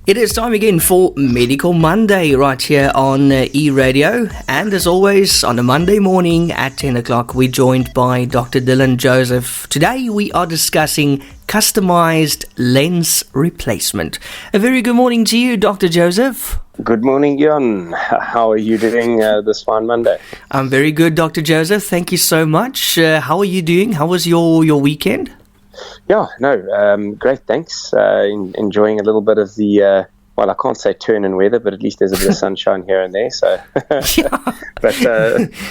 It is time again for Medical Monday right here on eRadio. And as always, on a Monday morning at 10 o'clock, we're joined by Dr. Dylan Joseph. Today we are discussing Customised Lens Replacement. A very good morning to you, Dr. Joseph. Good morning, Jan. How are you doing this fine Monday? I'm very good, Dr. Joseph. Thank you so much. How are you doing? How was your weekend? Yeah, great, thanks. Enjoying a little bit of the, well, I can't say turn in weather, but at least there's a bit of sunshine here and there. So, but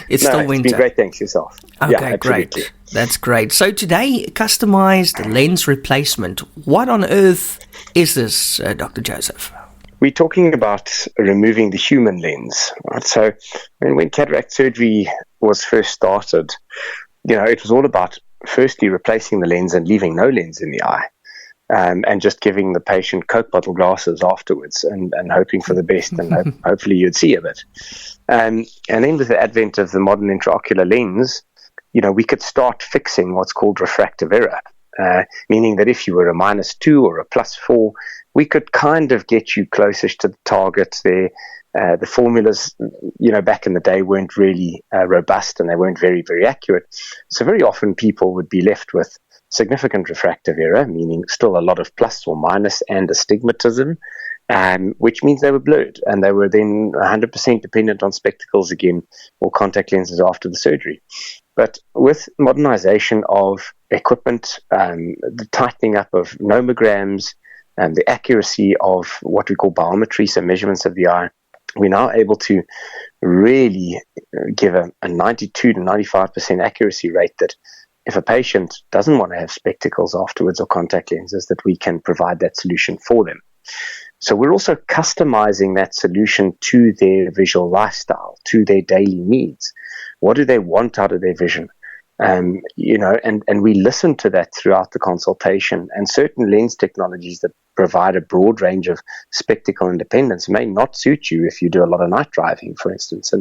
it's still winter. It's been great, thanks yourself. Okay, great. That's great. So today, Customised Lens Replacement. What on earth is this, Dr. Joseph? We're talking about removing the human lens, right? So when cataract surgery was first started, it was all about firstly replacing the lens and leaving no lens in the eye, and just giving the patient Coke bottle glasses afterwards and hoping for the best, and hopefully you'd see a bit. And then with the advent of the modern intraocular lens, we could start fixing what's called refractive error, meaning that if you were a -2 or a +4, we could kind of get you closest to the target there. The formulas, back in the day weren't really robust, and they weren't very, very accurate. So very often people would be left with significant refractive error, meaning still a lot of plus or minus and astigmatism, which means they were blurred, and they were then 100% dependent on spectacles again or contact lenses after the surgery. But with modernization of equipment, the tightening up of nomograms, and the accuracy of what we call biometry, so measurements of the eye, we're now able to really give a 92 to 95% accuracy rate that if a patient doesn't want to have spectacles afterwards or contact lenses, that we can provide that solution for them. So we're also customizing that solution to their visual lifestyle, to their daily needs. What do they want out of their vision? And we listen to that throughout the consultation, and certain lens technologies that provide a broad range of spectacle independence may not suit you if you do a lot of night driving, for instance,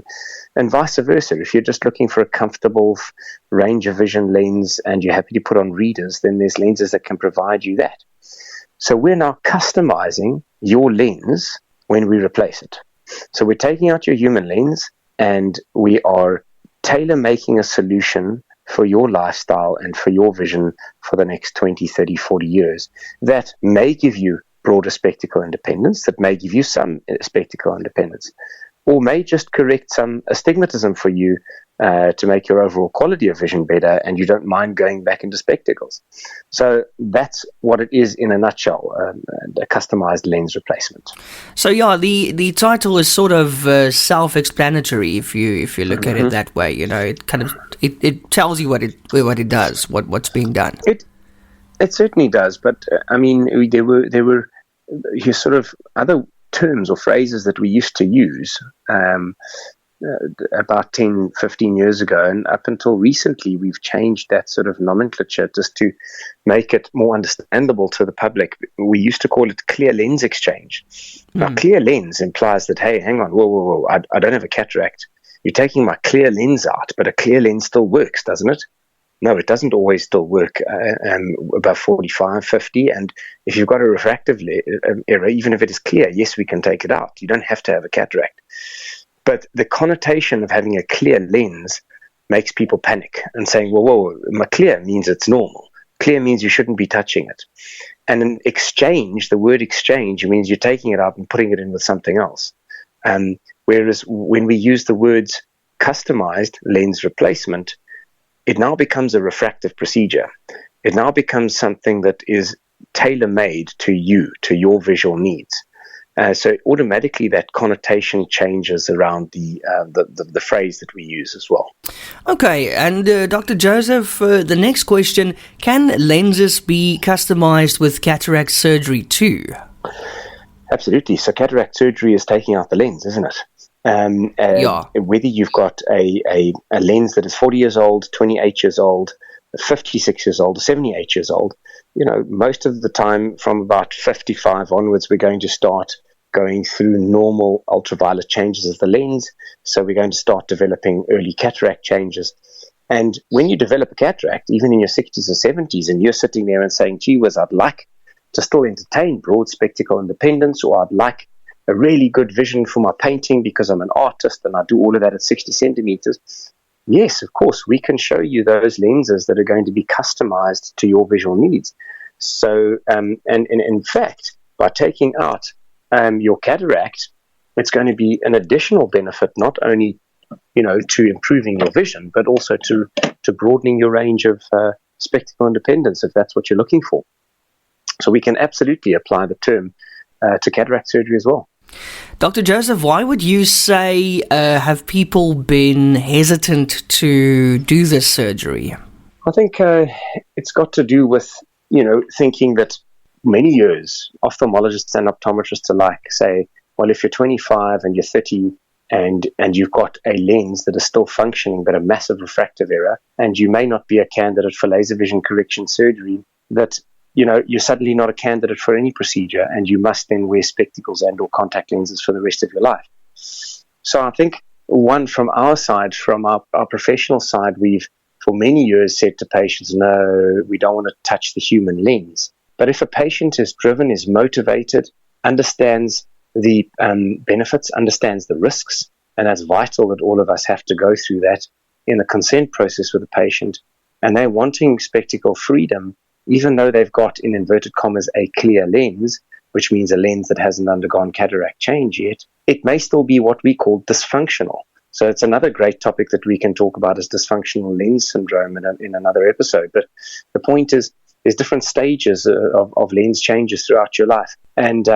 and vice versa. If you're just looking for a comfortable range of vision lens and you're happy to put on readers, then there's lenses that can provide you that. So we're now customizing your lens when we replace it. So we're taking out your human lens and we are tailor-making a solution for your lifestyle and for your vision for the next 20, 30, 40 years that may give you broader spectacle independence, that may give you some spectacle independence, or may just correct some astigmatism for you to make your overall quality of vision better, and you don't mind going back into spectacles. So that's what it is in a nutshell, a customized lens replacement. So yeah, the title is sort of self-explanatory if you look at it that way. It kind of it tells you what it does, what's being done. It certainly does, but there were sort of other terms or phrases that we used to use about 10, 15 years ago, and up until recently we've changed that sort of nomenclature just to make it more understandable to the public. We used to call it clear lens exchange. Now, clear lens implies that, hey, hang on, whoa, I don't have a cataract. You're taking my clear lens out, but a clear lens still works, doesn't it? No, it doesn't always still work above 45, 50, and if you've got a refractive error, even if it is clear, yes, we can take it out. You don't have to have a cataract. But the connotation of having a clear lens makes people panic and saying, whoa, my clear means it's normal. Clear means you shouldn't be touching it. And in exchange, the word exchange means you're taking it out and putting it in with something else. Whereas when we use the words customized lens replacement, it now becomes a refractive procedure. It now becomes something that is tailor-made to you, to your visual needs. So automatically that connotation changes around the phrase that we use as well. Okay, and Dr. Joseph, the next question, can lenses be customized with cataract surgery too? Absolutely. So cataract surgery is taking out the lens, isn't it? Yeah. Whether you've got a lens that is 40 years old, 28 years old, 56 years old, 78 years old, most of the time from about 55 onwards, we're going to start going through normal ultraviolet changes of the lens. So we're going to start developing early cataract changes. And when you develop a cataract, even in your 60s or 70s, and you're sitting there and saying, gee whiz, I'd like to still entertain broad spectacle independence, or I'd like a really good vision for my painting because I'm an artist and I do all of that at 60 centimeters, yes, of course, we can show you those lenses that are going to be customized to your visual needs. So, and in fact, by taking out your cataract, it's going to be an additional benefit, not only to improving your vision, but also to broadening your range of spectacle independence, if that's what you're looking for. So we can absolutely apply the term to cataract surgery as well. Dr. Joseph, why would you say have people been hesitant to do this surgery? I think it's got to do with, thinking that many years, ophthalmologists and optometrists alike say, well, if you're 25 and you're 30 and you've got a lens that is still functioning but a massive refractive error, and you may not be a candidate for laser vision correction surgery, that you're suddenly not a candidate for any procedure, and you must then wear spectacles and or contact lenses for the rest of your life. So I think, one, from our side, from our professional side, we've for many years said to patients, no, we don't want to touch the human lens. But if a patient is driven, is motivated, understands the benefits, understands the risks, and that's vital that all of us have to go through that in the consent process with the patient, and they're wanting spectacle freedom, even though they've got, in inverted commas, a clear lens, which means a lens that hasn't undergone cataract change yet, it may still be what we call dysfunctional. So it's another great topic that we can talk about, is dysfunctional lens syndrome in another episode. But the point is, there's different stages of lens changes throughout your life. And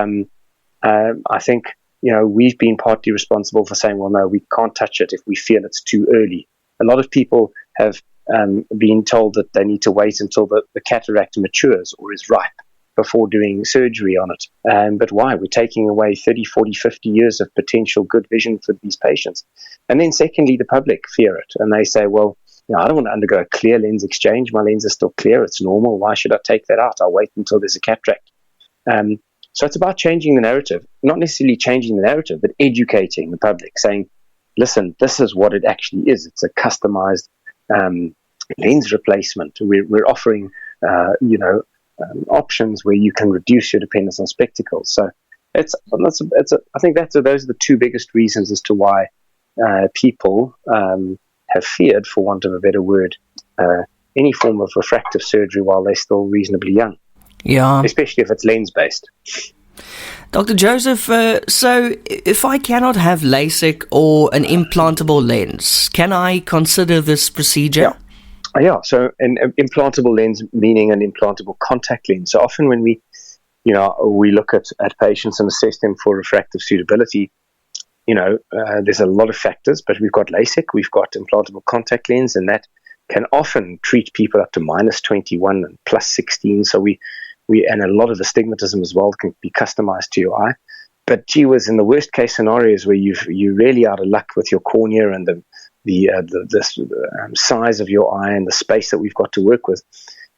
I think, we've been partly responsible for saying, well, no, we can't touch it if we feel it's too early. A lot of people have been told that they need to wait until the cataract matures or is ripe before doing surgery on it. But why? We're taking away 30, 40, 50 years of potential good vision for these patients. And then secondly, the public fear it. And they say, well, I don't want to undergo a clear lens exchange. My lens is still clear. It's normal. Why should I take that out? I'll wait until there's a cataract. So it's about changing the narrative, not necessarily changing the narrative, but educating the public, saying, listen, this is what it actually is. It's a customized lens replacement. We're offering, options where you can reduce your dependence on spectacles. So I think those are the two biggest reasons as to why people have feared, for want of a better word, any form of refractive surgery while they're still reasonably young. Yeah. Especially if it's lens-based. Dr. Joseph, so if I cannot have LASIK or an implantable lens, can I consider this procedure? Yeah, so an implantable lens, meaning an implantable contact lens. So often when we look at patients and assess them for refractive suitability, there's a lot of factors, but we've got LASIK, we've got implantable contact lens, and that can often treat people up to minus 21 and plus 16. So we and a lot of astigmatism as well can be customized to your eye. But gee whiz, in the worst case scenarios where you're really out of luck with your cornea and the size of your eye and the space that we've got to work with,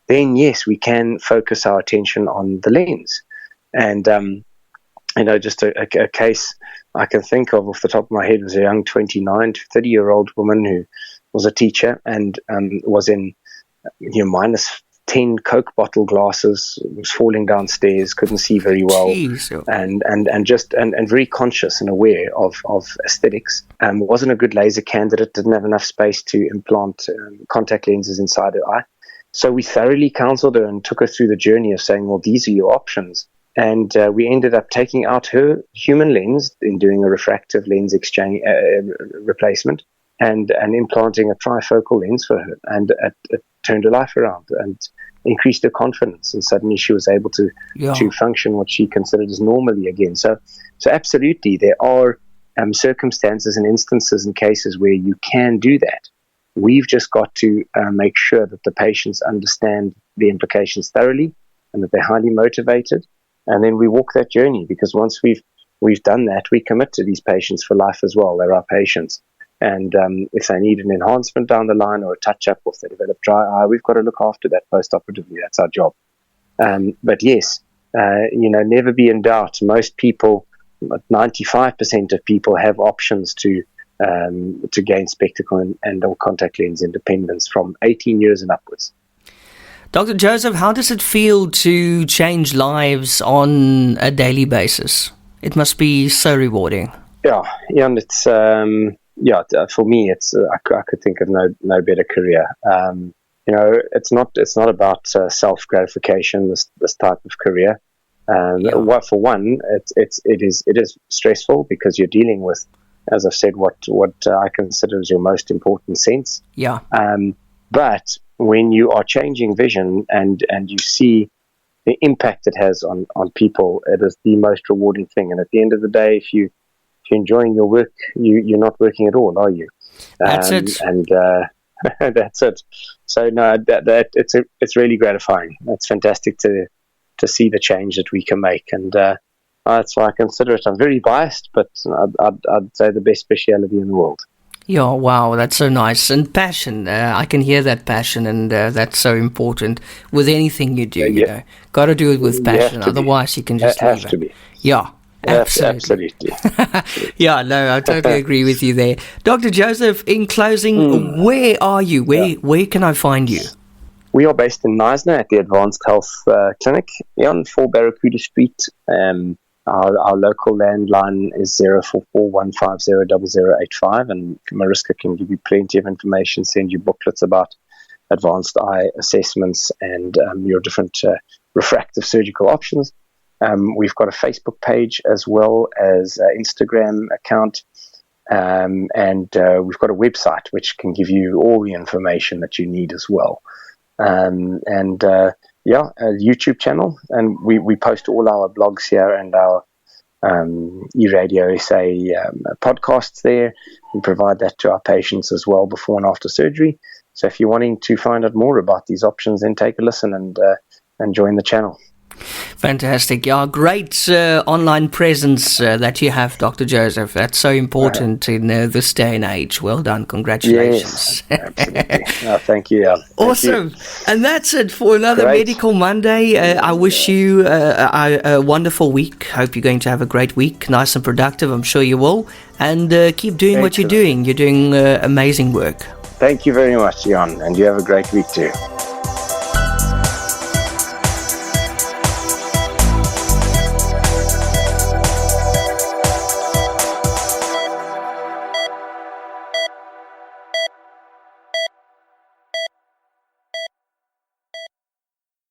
then yes, we can focus our attention on the lens. And just a case I can think of off the top of my head was a young 29 to 30-year-old woman who was a teacher and was in minus 10 Coke bottle glasses, was falling downstairs, couldn't see very well. Jeez. and very conscious and aware of aesthetics. Wasn't a good laser candidate, didn't have enough space to implant contact lenses inside her eye. So we thoroughly counseled her and took her through the journey of saying, well, these are your options. And we ended up taking out her human lens in doing a refractive lens exchange replacement and implanting a trifocal lens for her. And it turned her life around and increased her confidence. And suddenly she was able to function what she considered as normally again. So absolutely, there are circumstances and instances and cases where you can do that. We've just got to make sure that the patients understand the implications thoroughly and that they're highly motivated. And then we walk that journey, because once we've done that, we commit to these patients for life as well. They're our patients. And if they need an enhancement down the line or a touch-up, or if they develop dry eye, we've got to look after that post-operatively. That's our job. But yes, never be in doubt. Most people, 95% of people have options to gain spectacle and or contact lens independence from 18 years and upwards. Dr. Joseph, how does it feel to change lives on a daily basis? It must be so rewarding. Yeah, and it's for me, it's I could think of no better career. It's not about self gratification. This type of career. Well, for one, it is stressful because you're dealing with, as I've said, what I consider is your most important sense. Yeah. But when you are changing vision and you see the impact it has on people, it is the most rewarding thing. And at the end of the day, if you're enjoying your work, you're not working at all, are you? That's it. And that's it. So no, that it's really gratifying. It's fantastic to see the change that we can make, and that's why I consider it. I'm very biased, but I'd say the best speciality in the world. Yeah, wow, that's so nice. And passion, I can hear that passion, and that's so important with anything you do, you know. Got to do it with passion, otherwise you can just leave it. To be. Yeah, absolutely. Yeah, no, I totally agree with you there. Dr. Joseph, in closing, where are you? Where can I find you? We are based in Knysna at the Advanced Health Clinic on 4 Barracuda Street. Our local landline is 0441500085, and Mariska can give you plenty of information, send you booklets about advanced eye assessments and your different refractive surgical options. We've got a Facebook page as well as an Instagram account, and we've got a website which can give you all the information that you need as well. A YouTube channel, and we post all our blogs here and our eRadio podcasts there. We provide that to our patients as well before and after surgery. So if you're wanting to find out more about these options, then take a listen and join the channel. Fantastic. Yeah, great online presence that you have, Dr. Joseph. That's so important in this day and age. Well done. Congratulations. Yes, absolutely. Thank you. Awesome. And that's it for another Medical Monday. I wish you a wonderful week. Hope you're going to have a great week. Nice and productive. I'm sure you will. And keep doing what you're doing. You're doing amazing work. Thank you very much, Jan. And you have a great week too.